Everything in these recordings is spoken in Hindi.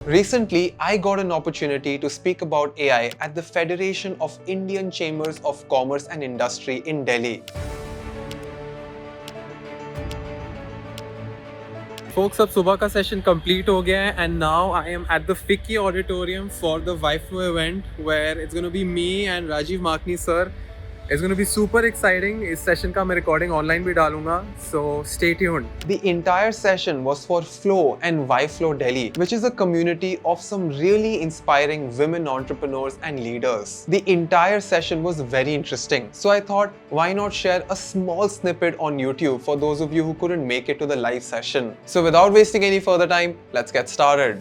Recently, I got an opportunity to speak about AI at the Federation of Indian Chambers of Commerce and Industry in Delhi. Folks, अब सुबह का सेशन कंप्लीट हो गया है and now I am at the FICCI auditorium for the WIFO event where it's going to be me and Rajiv Makni sir. It's going to be super exciting. इस सेशन का मैं रिकॉर्डिंग ऑनलाइन भी डालूंगा, so stay tuned. The entire session was for Flow and YFlow Delhi, which is a community of some really inspiring women entrepreneurs and leaders. The entire session was very interesting, so I thought, why not share a small snippet on YouTube for those of you who couldn't make it to the live session. So without wasting any further time, let's get started.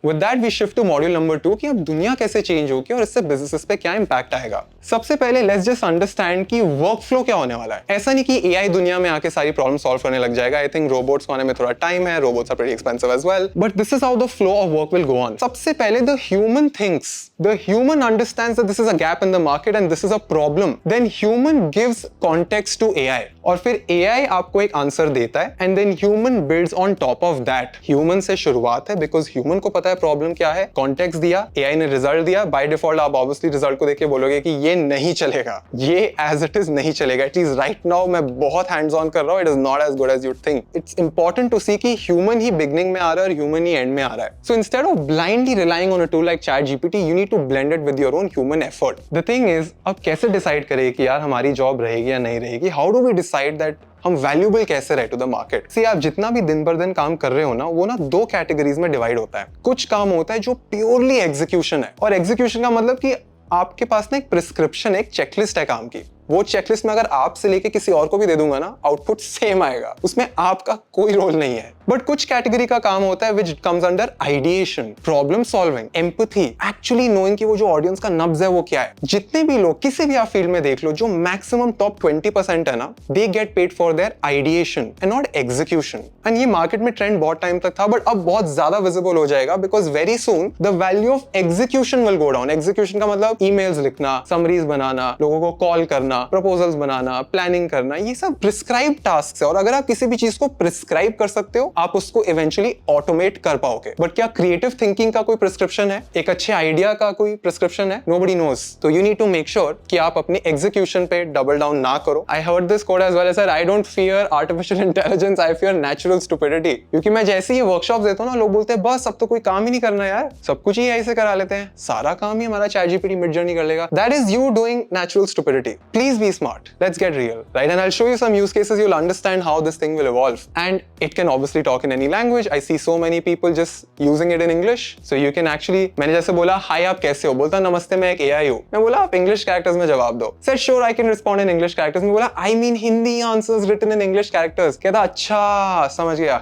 With that, we shift to module number 2 कि अब दुनिया कैसे चेंज होगी और इससे बिजनेसेस पे क्या इंपैक्ट आएगा। सबसे पहले लेट्स जस्ट अंडरस्टैंड कि वर्क फ्लो क्या होने वाला है। ऐसा नहीं कि एआई दुनिया में आके सारी प्रॉब्लम सॉल्व करने लग जाएगा। आई थिंक रोबोट्स को आने में थोड़ा टाइम है, robots are pretty expensive as well, but this is how the flow of work will go on. सबसे पहले the human understands that this is a gap in the market and this is a problem, then human gives context to AI और फिर एआई आपको एक आंसर देता है and then human builds on top of that. Human से शुरुआत है बिकॉज ह्यूमन को पता है प्रॉब्लम क्या है, कॉन्टेक्स्ट दिया, एआई ने रिजल्ट दिया। बाय डिफॉल्ट आप ऑब्वियसली रिजल्ट को देख के बोलोगे कि ये नहीं चलेगा, ये एज इट इज नहीं चलेगा। एटलीस्ट राइट नाउ मैं बहुत हैंड्स ऑन कर रहा हूं, it is not as good as you think. It's important to see कि ह्यूमन ही बिगनिंग में आ रहा है और ह्यूमन ही एंड में आ रहा है। So instead of blindly relying on a tool like chat GPT, you need to blend it with your own human effort. The thing is, अब कैसे डिसाइड करें कि यार हमारी जॉब रहेगी या नहीं रहेगी? How do we decide that हम वैल्यूएबल कैसे रहे टू द मार्केट? सी, आप जितना भी दिन पर दिन काम कर रहे हो ना, वो ना दो कैटेगरीज में डिवाइड होता है। कुछ काम होता है जो प्योरली एग्जीक्यूशन है, और एग्जीक्यूशन का मतलब कि आपके पास ना एक प्रिस्क्रिप्शन, एक चेकलिस्ट है काम की। वो चेकलिस्ट में अगर आपसे लेके किसी और को भी दे दूंगा ना, आउटपुट सेम आएगा, उसमें आपका कोई रोल नहीं है। बट कुछ कैटेगरी का काम होता है which comes under ideation, problem solving, empathy, actually knowing कि वो जो ऑडियंस का नब्ज है वो क्या है। जितने भी लोग किसी भी आप फील्ड में देख लो, जो मैक्सिमम टॉप 20% है ना, they get paid for their ideation and not execution. And ये मार्केट में ट्रेंड बहुत टाइम तक था, बट अब बहुत ज्यादा विजिबल हो जाएगा because very soon the value of execution will go down. Execution का मतलब ईमेल्स लिखना, समरीज बनाना, लोगों को कॉल करना, प्रपोजल्स बनाना, प्लानिंग करना, ये सब प्रिस्क्राइब टास्क है। और अगर आप किसी भी चीज को प्रिस्क्राइब कर सकते हो, आप उसको इवेंचुअली ऑटोमेट कर पाओगे। बट क्या क्रिएटिव थिंकिंग का कोई प्रिस्क्रिप्शन है? एक अच्छे आइडिया का कोई प्रिस्क्रिप्शन है? Nobody knows. तो you need to make sure कि आप अपने एग्जीक्यूशन पे डबल डाउन ना करो। I heard this quote as well as, I don't fear artificial intelligence, I fear natural stupidity. क्योंकि मैं जैसे ही वर्कशॉप देता हूँ ना, लोग बोलते हैं बस अब तो कोई काम ही नहीं करना यार, सब कुछ ही एआई से करा लेते हैं, सारा काम ही हमारा चैट जीपीटी मिड जर्नी कर लेगा। That is you doing natural stupidity. Please be smart, let's get real, right? And I'll show you some use cases, you'll understand how this thing will evolve. And it can obviously talk in any language. I see so many people just using it in English, so you can actually, मैंने जैसे बोला हाय आप कैसे हो, बोलता नमस्ते मैं एक एआई हूँ। मैं बोला आप इंग्लिश कैरेक्टर्स में जवाब दो। said sure I can respond in English characters। मैं बोला I mean Hindi answers written in English characters। कहता अच्छा समझ गया।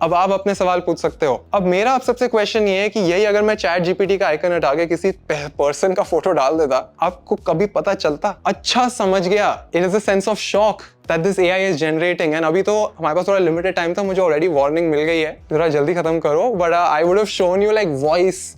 अब आप अपने सवाल पूछ सकते हो। अब मेरा आप सबसे क्वेश्चन ये है कि यही अगर मैं चैट जीपीटी का आइकन हटा के किसी पर्सन का फोटो डाल देता, आपको कभी पता चलता? अच्छा समझ गया, it is a sense of shock that this AI is generating। and अभी तो हमारे पास थोड़ा लिमिटेड टाइम था, मुझे ऑलरेडी वार्निंग मिल गई है, थोड़ा जल्दी खत्म करो। But I would have shown you like voice,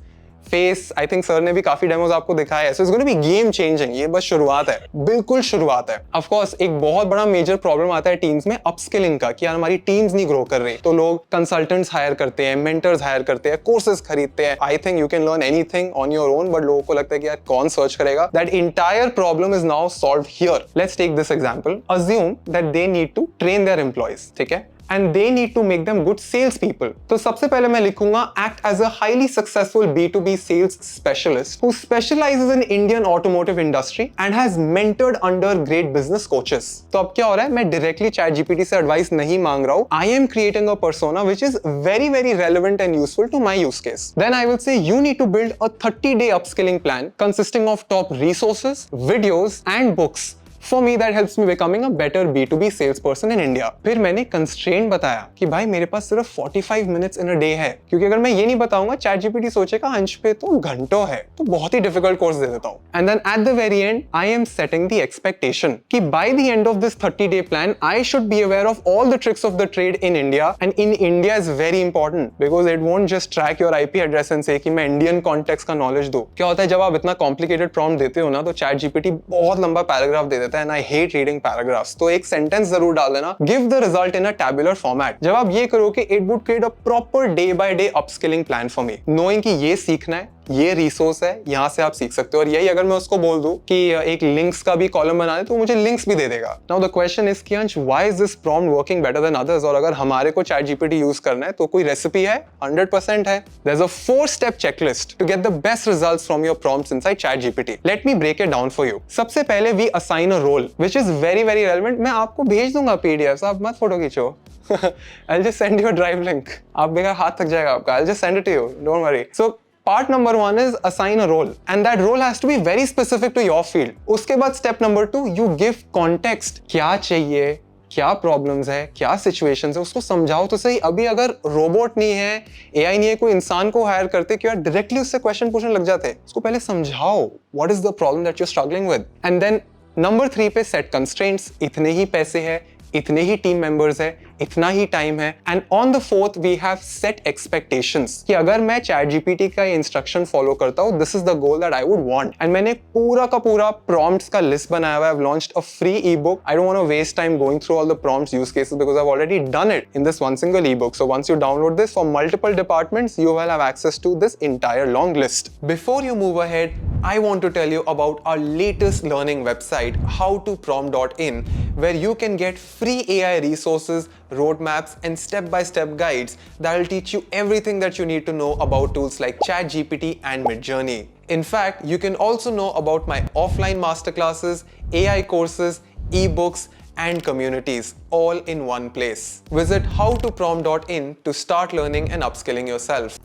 face, I think sir ने भी काफी डेमोज आपको दिखाया है। So it's going to be game changing. ये बस शुरुआत है, बिल्कुल शुरुआत है। ऑफ कोर्स एक बहुत बड़ा मेजर प्रॉब्लम आता है टीम्स में अपस्किलिंग का, कि यार हमारी टीम्स नहीं ग्रो कर रही, तो लोग कंसल्टेंट्स हायर करते हैं, मेंटर्स हायर करते हैं, कोर्सेज खरीदते हैं। I think you can learn anything on your own, but लोगों को लगता है कि यार कौन सर्च करेगा। That entire problem is now solved here. Let's take this example, assume that they need to train their employees, ठीक है, and they need to make them good sales people। तो सबसे पहले मैं लिखूंगा act as a highly successful B2B sales specialist who specializes in Indian automotive industry and has mentored under great business coaches। तो अब क्या हो रहा है, मैं directly chat GPT से एडवाइस नहीं मांग रहा हूं, I am creating a persona which is very very relevant and useful to my use case। Then I will say you need to build a 30-day upskilling plan consisting of top resources, videos and books For me, that helps me becoming a better B2B salesperson in India। फिर मैंने constraint बताया कि भाई मेरे पास सिर्फ 45 minutes in a day है, क्योंकि अगर मैं ये नहीं बताऊंगा ChatGPT सोचेगा अंश पे तो घंटों है, तो बहुत ही difficult course दे देता हूँ। And then at the very end, I am setting the expectation कि by the end of this 30-day plan, I should be aware of all the tricks of the trade in India, and in India is very important because it won't just track your IP address and say कि मैं Indian context का knowledge दूँ। क्या होता है जब आप इतना complicated prompt देते हो ना, तो ChatGPT बहुत लंबा paragraph दे देता रहता है and I hate reading paragraphs, तो एक सेंटेंस जरूर डाल देना, give the result in a tabular format. जब आप ये करोगे it would create a proper day by day upskilling plan for me, knowing कि ये सीखना है, ये रिसोर्स है, यहां से आप सीख सकते हो। और यही अगर मैं उसको बोल दूं कि एक लिंक्स का भी कॉलम बना दे तो मुझे लिंक्स भी दे देगा। नाउ द क्वेश्चन इज कि अंश why is this prompt working better than others, और अगर हमारे को चैट जीपीटी यूज करना है तो कोई रेसिपी है? 100% है। There is a 4-step checklist to get the best results from your prompts inside ChatGPT. Let me break it down for you. सबसे पहले we assign a role which is very very relevant. मैं आपको भेज दूंगा PDF, आप मत फोटो खींचो। I'll just send you a drive link. आप बेकार हाथ थक जाएगा आपका। I'll just send it to you. Don't worry. So part number 1 is assign a role, and that role has to be very specific to your field. उसके बाद step number 2, you give context. क्या चाहिए, क्या प्रॉब्लम्स है, क्या सिचुएशंस है, उसको समझाओ तो सही। अभी अगर रोबोट नहीं है, एआई नहीं है, कोई इंसान को हायर करते क्यों डायरेक्टली उससे क्वेश्चन पूछने लग जाते हैं। उसको पहले समझाओ what is the problem that you are struggling with, and then number 3 पे सेट कंस्ट्रेंट्स, इतने ही पैसे है, इतने ही टीम मेंबर्स है, इतना ही टाइम है, and on the 4th we have set expectations कि अगर मैं चैट जीपीटी का इंस्ट्रक्शन फॉलो करता हूं, this is the goal that I would want. And मैंने पूरा का पूरा प्रॉम्प्ट्स का लिस्ट बनाया हुआ है। I have launched a free ebook. I don't want to waste time going through all the prompts use cases because I have already done it in this one single ebook. So once you download this for multiple departments, you will have access to this entire long list. Before you move ahead, I want to tell you about our latest learning website, howtoprompt.in, where you can get free AI resources, roadmaps, and step-by-step guides that will teach you everything that you need to know about tools like ChatGPT and Midjourney. In fact, you can also know about my offline masterclasses, AI courses, ebooks, and communities all in one place. Visit howtoprompt.in to start learning and upskilling yourself.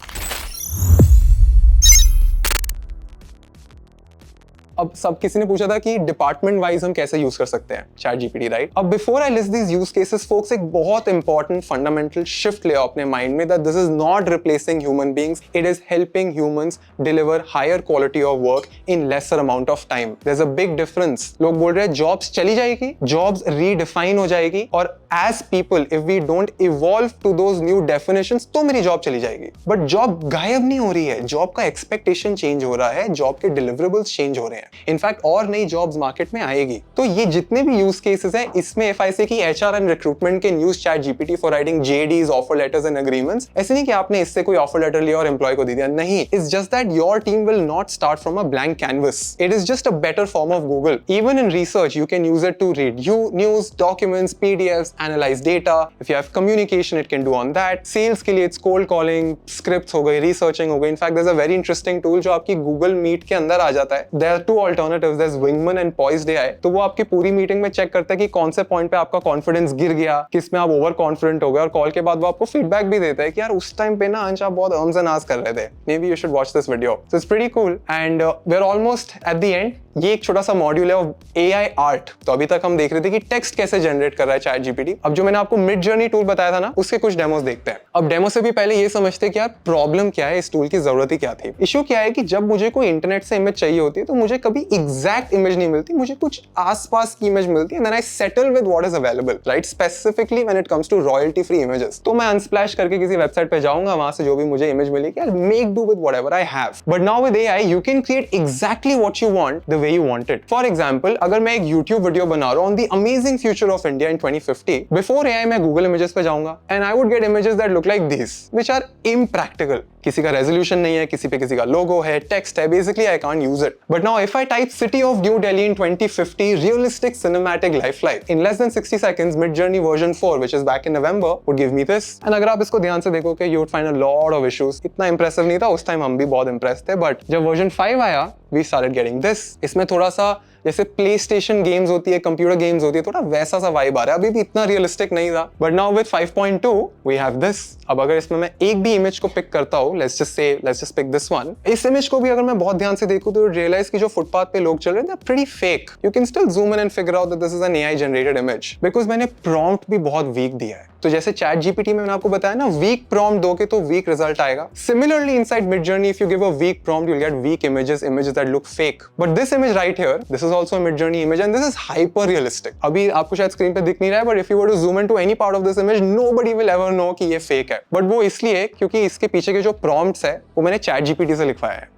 अब सब किसी ने पूछा था कि डिपार्टमेंट वाइज हम कैसे यूज कर सकते हैं चैट जीपीटी, राइट? अब before I list these use cases folks, एक बहुत इंपॉर्टेंट फंडामेंटल शिफ्ट ले आओ अपने माइंड में, that this is not replacing human beings, it is helping humans deliver higher quality of work in lesser amount of time. There is a big difference. लोग बोल रहे हैं जॉब्स चली जाएगी, जॉब्स रीडिफाइन हो जाएगी, और as people if we don't evolve to those new definitions तो मेरी जॉब चली जाएगी। बट जॉब गायब नहीं हो रही है, जॉब का एक्सपेक्टेशन चेंज हो रहा है, जॉब के डिलीवरेबल्स चेंज हो रहे हैं। इनफैक्ट और नई जॉब्स मार्केट में आएगी। तो ये जितने भी यूज केसेस हैं, इसमें इफ आई से कि HR and recruitment can use chat GPT for writing JDs, offer letters and agreements. ऐसे नहीं कि आपने इससे कोई ऑफर लेटर लिया और एम्प्लॉय को दे दिया, नहीं। It's just that your team will not start from a blank canvas. It is just a better form of Google. Even in research you can use it to read news, documents, PDFs, analyse data. If you have communication it can do on that. Sales के लिए इट्स कोल्ड कॉलिंग, स्क्रिप्ट्स हो गई, रिसर्चिंग हो गई। In fact there is a very interesting tool जो आपकी गूगल मीट के अंदर आ जाता है। There are 2 alternatives, there's Wingman and Poised AI। तो वो आपकी पूरी मीटिंग में चेक करता है कि कौन से पॉइंट पे आपका कॉन्फिडेंस गिर गया, किस में आप ओवर कॉन्फिडेंट हो गए, और कॉल के बाद वो आपको फीडबैक भी देता है कि यार उस टाइम पे ना अंश आप बहुत अर्म्स एंड आर्स कर रहे थे, maybe you should watch this video. So it's pretty cool and we are almost at the end. ये एक छोटा सा मॉड्यूल है ऑफ AI आर्ट। तो अभी तक हम देख रहे थे कि टेक्स्ट कैसे जनरेट कर रहा है चैट जीपीटी। अब जो मैंने आपको मिड जर्नी टूल बताया था ना, उसके कुछ डेमोस देखते हैं। अब डेमो से भी पहले ये समझते हैं कि यार प्रॉब्लम क्या है, इस टूल की जरूरत ही क्या थी। इशू क्या है कि जब मुझे कोई इंटरनेट से इमेज चाहिए होती है तो मुझे कभी एग्जैक्ट इमेज नहीं मिलती, मुझे कुछ आसपास की इमेज मिलती है, and then I settle with what is available, right? Specifically when it comes to royalty free images, तो मैं अनस्प्लैश करके किसी वेबसाइट पे जाऊंगा, वहां से जो भी मुझे इमेज मिलेगी I make do with whatever I have. But now with AI you can create exactly what you want the way you want it. For example, अगर मैं एक YouTube वीडियो बना रहा हूं on the amazing future of India in 2050, before AI मैं गूगल इमेजेस पे जाऊंगा and I would get images that look like this which are impractical. किसी का रेजोल्यूशन नहीं है, किसी पे किसी का लोगो है, टेक्स्ट है, basically I can't use it. But now if I type city of new Delhi in 2050 realistic cinematic life in less than 60 seconds, Midjourney version 4 which is back in November would give me this। and अगर आप इसको ध्यान से देखोगे you would find a lot of issues। इतना impressive नहीं था उस टाइम, हम भी बहुत impressed थे, but जब version 5 आया we started getting this। इसमें थोड़ा सा जैसे प्ले स्टेशन गेम्स होती है, कंप्यूटर गेम्स होती है, थोड़ा वैसा सा वाइब आ रहा है। अभी भी इतना रियलिस्टिक नहीं था, but now with 5.2 we have this. अब अगर इसमें मैं एक भी इमेज को पिक करता हूँ, let's just pick this one, इस इमेज को भी अगर मैं बहुत ध्यान से देखूं तो रियलाइज कि जो फुटपाथ पे लोग चल रहे हैं pretty fake. You can still zoom in and figure out that this is an AI generated image because मैंने प्रॉम्प्ट भी बहुत वीक दिया है। तो जैसे चैट जीपीटी में मैंने आपको बताया ना, वीक प्रॉम्प्ट दोगे तो वीक रिजल्ट आएगा। Similarly inside Midjourney if you give a weak prompt you will get weak images that look fake. But this image right here, this is also a Midjourney image and this is hyper realistic. अभी आपको शायद स्क्रीन पे दिख नहीं रहा है, but if you were to zoom in to any part of this image nobody will ever know कि ये फेक है। बट वो इसलिए क्योंकि इसके पीछे के जो प्रॉम्प्ट्स है वो मैंने चैट जीपीटी से लिखवाया है।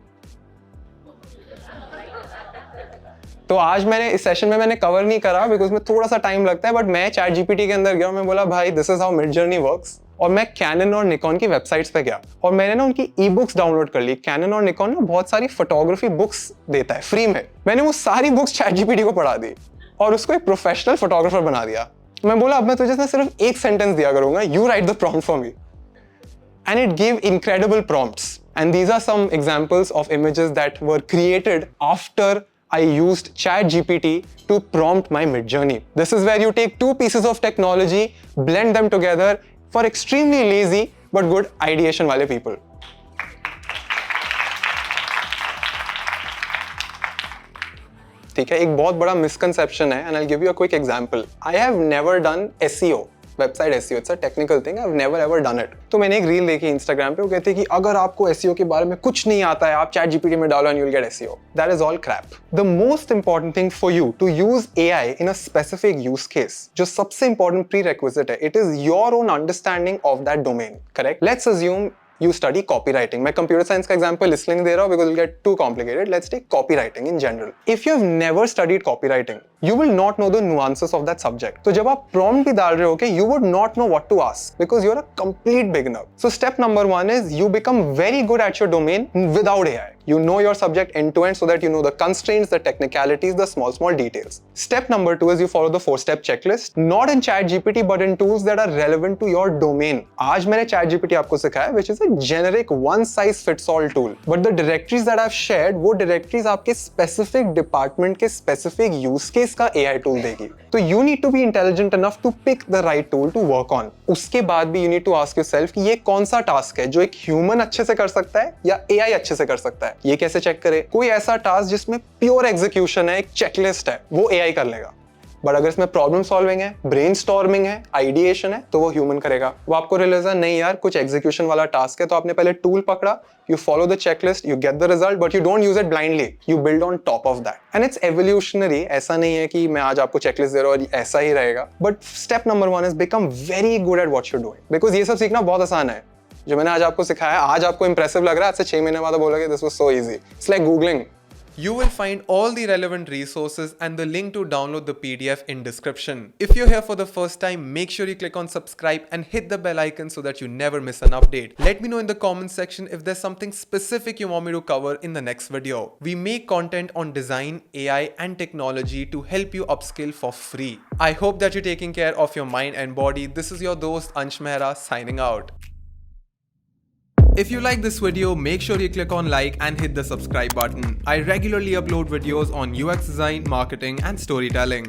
तो आज मैंने इस सेशन में मैंने कवर नहीं करा बिकॉज में थोड़ा सा टाइम लगता है, बट मैं चैट जीपीटी के अंदर गया और मैं बोला भाई this is how Midjourney works, और मैं कैनन और निकॉन की वेबसाइट्स पे गया और मैंने ना उनकी ई बुक्स डाउनलोड कर ली। कैनन और निकॉन ना बहुत सारी फोटोग्राफी बुक्स देता है फ्री में। मैंने वो सारी बुक्स चैट जीपीटी को पढ़ा दी और उसको एक प्रोफेशनल फोटोग्राफर बना दिया। मैं बोला अब मैं तुझे ना सिर्फ एक सेंटेंस दिया करूंगा, you right the prompt for me, and it give incredible prompts. And these are some examples of images that were created after I used ChatGPT to prompt my Midjourney. This is where you take two pieces of technology, blend them together for extremely lazy but good ideation wale people. ठीक है, एक बहुत बड़ा misconception है, and I'll give you a quick example. I have never done SEO. Website SEO, it's a technical thing, I have never ever done it. तो मैंने एक रील देखी इंस्टाग्राम पे, वो कहते हैं कि अगर आपको एसईओ के बारे में कुछ नहीं आता है, आप चैट जीपीटी में डालो and you will get SEO. That is all crap. The most important thing for you to use AI in a specific use case, जो सबसे इंपॉर्टेंट प्री रिक्विजिट है, it is your own understanding of that domain. Correct? Let's assume you study copywriting. मैं computer science का example इसलिए नहीं दे रहा हूँ because it will get too complicated. Let's take copywriting in general. If you have never studied copywriting, you will not know the nuances of that subject. तो जब आप prompt भी डाल रहे हो कि you would not know what to ask because you're a complete beginner. So step number one is you become very good at your domain without AI. You know your subject end to end so that you know the constraints, the technicalities, the small details. Step number two is you follow the 4-step checklist, not in ChatGPT but in tools that are relevant to your domain. आज मैंने ChatGPT आपको सिखाया which is a generic one size fits all tool. But the directories that I've shared, वो directories आपके specific department के specific use case का AI tool देगी. तो you need to be intelligent enough to pick the right tool to work on. उसके बाद भी you need to ask yourself कि ये कौन सा टास्क है जो एक ह्यूमन अच्छे से कर सकता है या AI अच्छे से कर सकता है। ये कैसे चेक करे? कोई ऐसा टास्क जिसमें प्योर एग्जीक्यूशन है, एक चेकलिस्ट है, वो AI कर लेगा। बट अगर इसमें प्रॉब्लम सॉल्विंग है, ब्रेनस्टॉर्मिंग है, आइडिएशन है, तो वो ह्यूमन करेगा। वो आपको रियलाइज नहीं यार कुछ एग्जीक्यूशन वाला टास्क है, तो आपने पहले टूल पकड़ा, you follow the checklist, you get the result, but you don't use it blindly, you build on top of that. And it's evolutionary. ऐसा नहीं है कि मैं आज आपको चेकलिस्ट दे रहा हूँ और ऐसा ही रहेगा। But step number 1 is become very good at what you doing, because ये सब सीखना बहुत आसान है। जो मैंने आज आपको सिखाया, आज आपको इंप्रेसिव लग रहा है, आज से 6 महीने बाद बोलोगे this was so easy. It's like googling. You will find all the relevant resources and the link to download the PDF in description. If you're here for the first time, make sure you click on subscribe and hit the bell icon so that you never miss an update. Let me know in the comment section if there's something specific you want me to cover in the next video. We make content on design, AI and technology to help you upskill for free. I hope that you're taking care of your mind and body. This is your dost Ansh Mehra signing out. If you like this video, make sure you click on like and hit the subscribe button. I regularly upload videos on UX design, marketing and storytelling.